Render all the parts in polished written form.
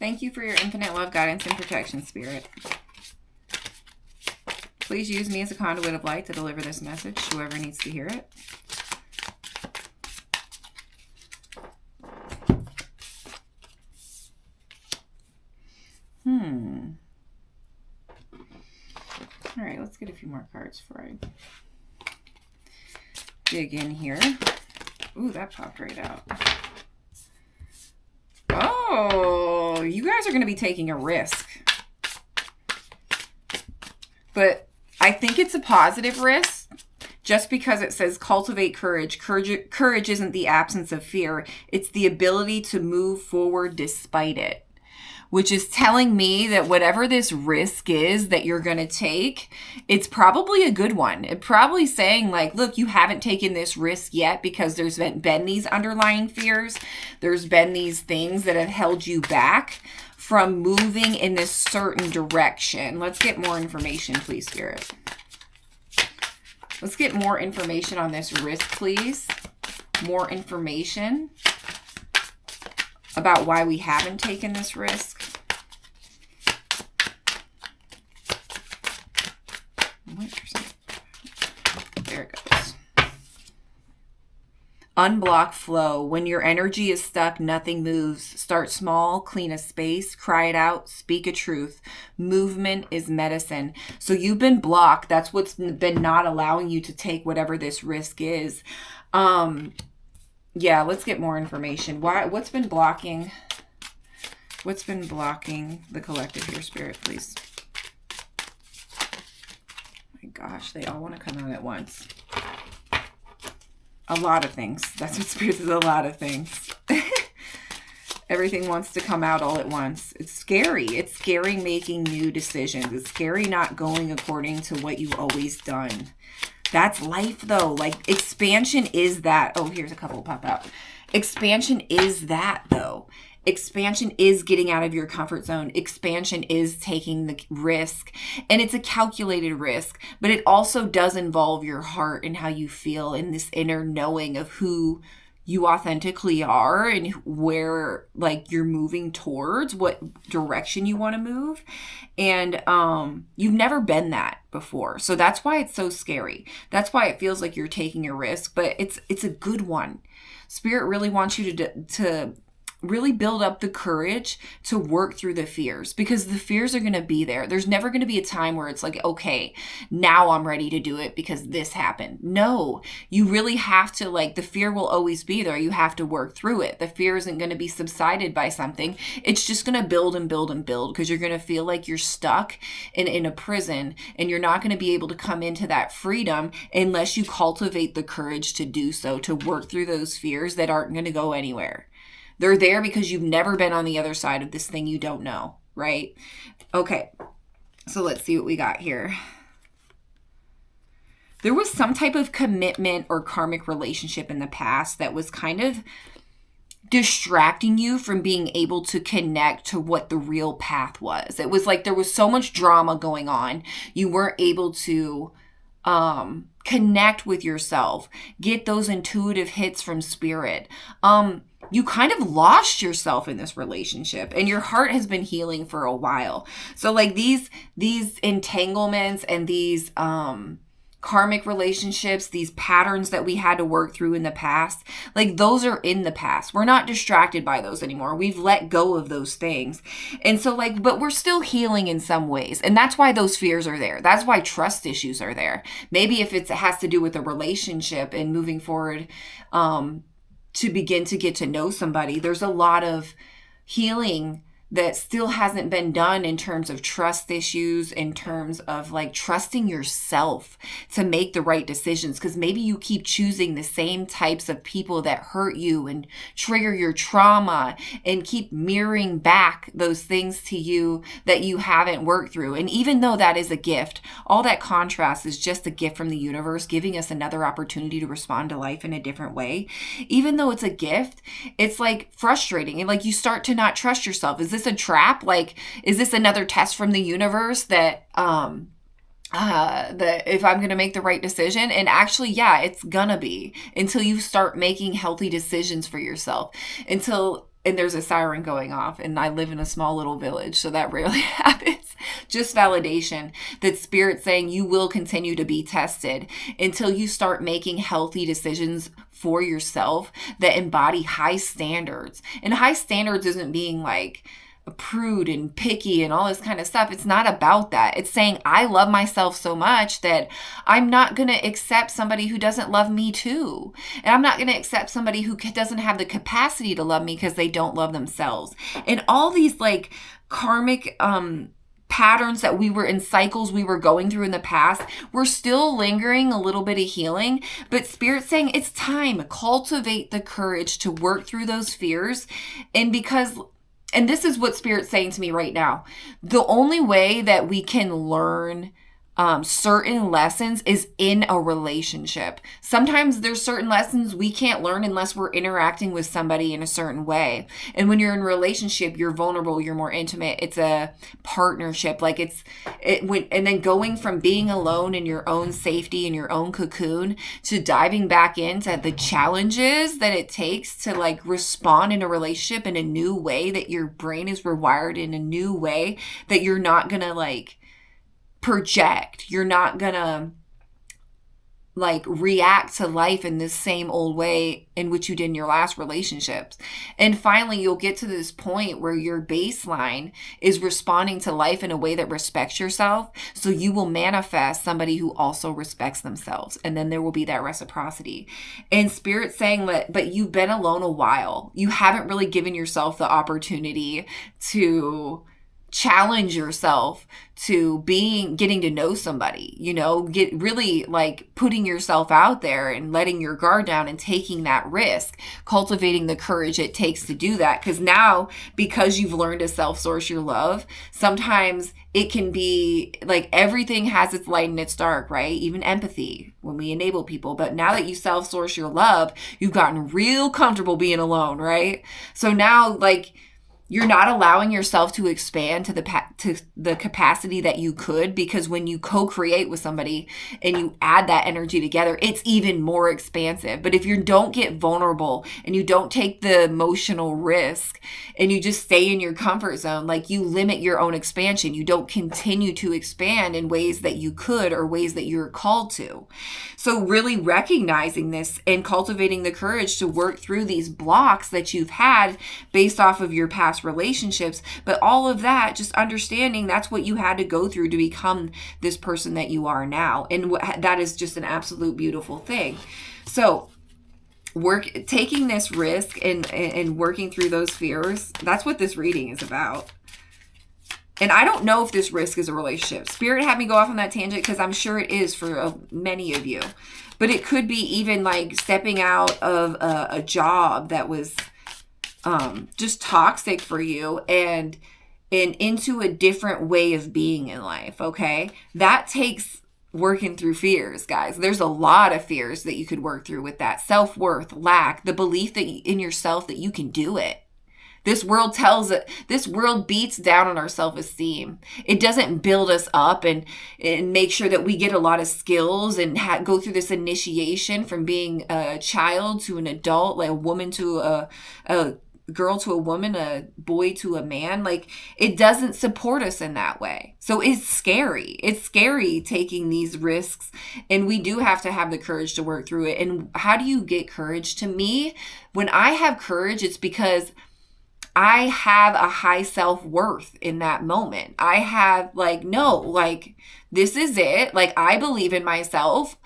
Thank you for your infinite love, guidance, and protection, Spirit. Please use me as a conduit of light to deliver this message to whoever needs to hear it. All right, let's get a few more cards before I dig in here. Ooh, that popped right out. Oh, you guys are going to be taking a risk. But I think it's a positive risk just because it says cultivate courage. Courage isn't the absence of fear. It's the ability to move forward despite it. Which is telling me that whatever this risk is that you're going to take, it's probably a good one. It's probably saying like, look, you haven't taken this risk yet because there's been these underlying fears. There's been these things that have held you back from moving in this certain direction. Let's get more information, please, Spirit. Let's get more information on this risk, please. More information about why we haven't taken this risk. There it goes. Unblock flow. When your energy is stuck, nothing moves. Start small, clean a space, cry it out, speak a truth. Movement is medicine. So you've been blocked. That's what's been not allowing you to take whatever this risk is. Yeah, let's get more information. What's been blocking the collective here, Spirit, please? My gosh, they all want to come out at once. A lot of things. That's what Spirit is, a lot of things. Everything wants to come out all at once. It's scary. It's scary making new decisions. It's scary not going according to what you've always done. That's life, though. Like, expansion is that. Oh, here's a couple pop out. Expansion is that, though. Expansion is getting out of your comfort zone. Expansion is taking the risk. And it's a calculated risk. But it also does involve your heart and how you feel and this inner knowing of who you authentically are and where like you're moving towards, what direction you want to move. And you've never been that before. So that's why it's so scary. That's why it feels like you're taking a risk, but it's a good one. Spirit really wants you to really build up the courage to work through the fears, because the fears are going to be there. There's never going to be a time where it's like, okay, now I'm ready to do it because this happened. No, you really have to, like, the fear will always be there. You have to work through it. The fear isn't going to be subsided by something. It's just going to build and build and build, because you're going to feel like you're stuck in a prison, and you're not going to be able to come into that freedom unless you cultivate the courage to do so, to work through those fears that aren't going to go anywhere. They're there because you've never been on the other side of this thing you don't know, right? Okay, so let's see what we got here. There was some type of commitment or karmic relationship in the past that was kind of distracting you from being able to connect to what the real path was. It was like there was so much drama going on. You weren't able to connect with yourself, get those intuitive hits from Spirit. You kind of lost yourself in this relationship, and your heart has been healing for a while. So like these entanglements and these karmic relationships, these patterns that we had to work through in the past, like those are in the past. We're not distracted by those anymore. We've let go of those things. And so like, but we're still healing in some ways. And that's why those fears are there. That's why trust issues are there. Maybe if it has to do with a relationship and moving forward, to begin to get to know somebody, there's a lot of healing that still hasn't been done in terms of trust issues, in terms of like trusting yourself to make the right decisions. Because maybe you keep choosing the same types of people that hurt you and trigger your trauma and keep mirroring back those things to you that you haven't worked through. And even though that is a gift, all that contrast is just a gift from the universe, giving us another opportunity to respond to life in a different way. Even though it's a gift, it's like frustrating. And like you start to not trust yourself. Is this a trap? Like, is this another test from the universe that if I'm going to make the right decision? And actually, yeah, it's gonna be, until you start making healthy decisions for yourself, until and there's a siren going off, and I live in a small little village, so that rarely happens. Just validation that Spirit's saying you will continue to be tested until you start making healthy decisions for yourself that embody high standards. And high standards isn't being like a prude and picky and all this kind of stuff. It's not about that. It's saying I love myself so much that I'm not going to accept somebody who doesn't love me too. And I'm not going to accept somebody who doesn't have the capacity to love me because they don't love themselves. And all these like karmic patterns that we were in, cycles we were going through in the past, we're still lingering a little bit of healing, but Spirit's saying it's time. Cultivate the courage to work through those fears. And this is what Spirit's saying to me right now. The only way that we can learn certain lessons is in a relationship. Sometimes there's certain lessons we can't learn unless we're interacting with somebody in a certain way. And when you're in a relationship, you're vulnerable, you're more intimate. It's a partnership. And then going from being alone in your own safety, in your own cocoon, to diving back into the challenges that it takes to like respond in a relationship in a new way, that your brain is rewired in a new way, that you're not gonna like project. You're not gonna like react to life in this same old way in which you did in your last relationships. And finally, you'll get to this point where your baseline is responding to life in a way that respects yourself. So you will manifest somebody who also respects themselves. And then there will be that reciprocity. And Spirit's saying that, but you've been alone a while. You haven't really given yourself the opportunity to challenge yourself to getting to know somebody, get really like putting yourself out there and letting your guard down and taking that risk, cultivating the courage it takes to do that. Because now, because you've learned to self-source your love, sometimes it can be like everything has its light and its dark, right? Even empathy when we enable people. But now that you self-source your love, you've gotten real comfortable being alone, right? So now like you're not allowing yourself to expand to the capacity that you could, because when you co-create with somebody and you add that energy together, it's even more expansive. But if you don't get vulnerable and you don't take the emotional risk and you just stay in your comfort zone, like you limit your own expansion. You don't continue to expand in ways that you could or ways that you're called to. So really recognizing this and cultivating the courage to work through these blocks that you've had based off of your past relationships, but all of that, just understanding that's what you had to go through to become this person that you are now. And that is just an absolute beautiful thing. So taking this risk and working through those fears, that's what this reading is about. And I don't know if this risk is a relationship. Spirit had me go off on that tangent because I'm sure it is for many of you. But it could be even like stepping out of a job that was just toxic for you and into a different way of being in life, okay? That takes working through fears, guys. There's a lot of fears that you could work through with that. Self-worth, lack, the belief that in yourself that you can do it. This world beats down on our self-esteem. It doesn't build us up and make sure that we get a lot of skills and go through this initiation from being a child to an adult, like a woman to a girl to a woman, a boy to a man. Like, it doesn't support us in that way. So it's scary. It's scary taking these risks, and we do have to have the courage to work through it. And how do you get courage? To me, when I have courage, it's because I have a high self-worth in that moment. I have this is it. Like, I believe in myself.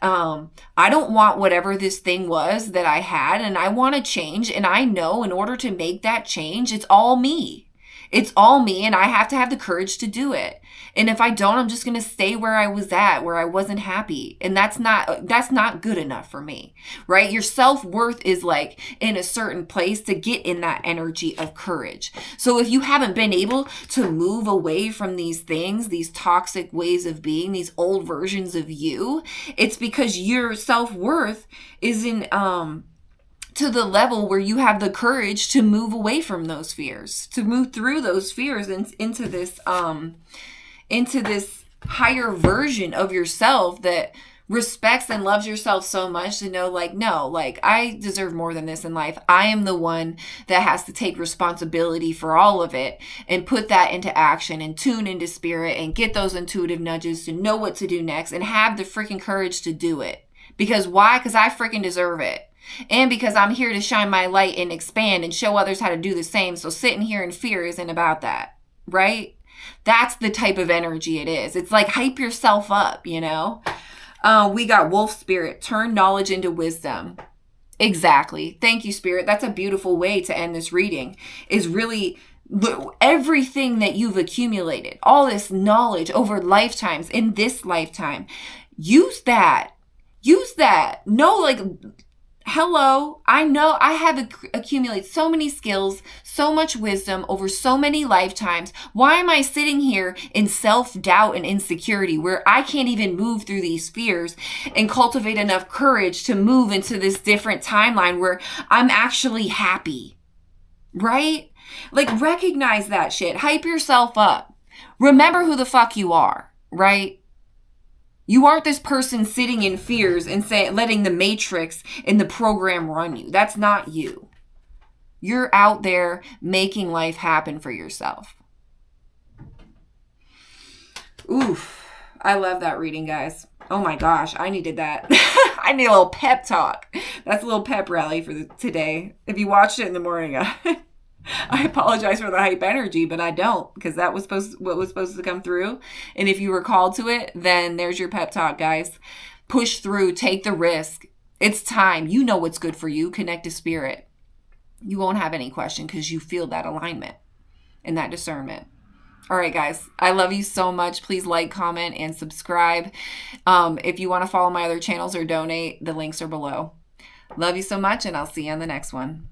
I don't want whatever this thing was that I had, and I want to change. And I know in order to make that change, it's all me. It's all me, and I have to have the courage to do it. And if I don't, I'm just going to stay where I was at, where I wasn't happy. And that's not good enough for me, right? Your self-worth is like in a certain place to get in that energy of courage. So if you haven't been able to move away from these things, these toxic ways of being, these old versions of you, it's because your self-worth isn't, to the level where you have the courage to move away from those fears, to move through those fears and into this higher version of yourself that respects and loves yourself so much to know, like, no, like, I deserve more than this in life. I am the one that has to take responsibility for all of it and put that into action and tune into spirit and get those intuitive nudges to know what to do next and have the freaking courage to do it. Because why? Because I freaking deserve it. And because I'm here to shine my light and expand and show others how to do the same. So sitting here in fear isn't about that, right? That's the type of energy it is. It's like hype yourself up, you know? We got wolf spirit, turn knowledge into wisdom. Exactly. Thank you, spirit. That's a beautiful way to end this reading, is really everything that you've accumulated, all this knowledge over lifetimes in this lifetime. Use that. Use that. No, like, hello, I know I have accumulated so many skills, so much wisdom over so many lifetimes. Why am I sitting here in self-doubt and insecurity where I can't even move through these fears and cultivate enough courage to move into this different timeline where I'm actually happy, right? Like, recognize that shit. Hype yourself up. Remember who the fuck you are, right? You aren't this person sitting in fears and letting the matrix and the program run you. That's not you. You're out there making life happen for yourself. Oof. I love that reading, guys. Oh my gosh, I needed that. I need a little pep talk. That's a little pep rally for today. If you watched it in the morning, I apologize for the hype energy, but I don't, because that was what was supposed to come through. And if you were called to it, then there's your pep talk, guys. Push through, take the risk. It's time. You know what's good for you. Connect to spirit. You won't have any question because you feel that alignment and that discernment. All right, guys, I love you so much. Please like, comment, and subscribe. If you want to follow my other channels or donate, the links are below. Love you so much, and I'll see you on the next one.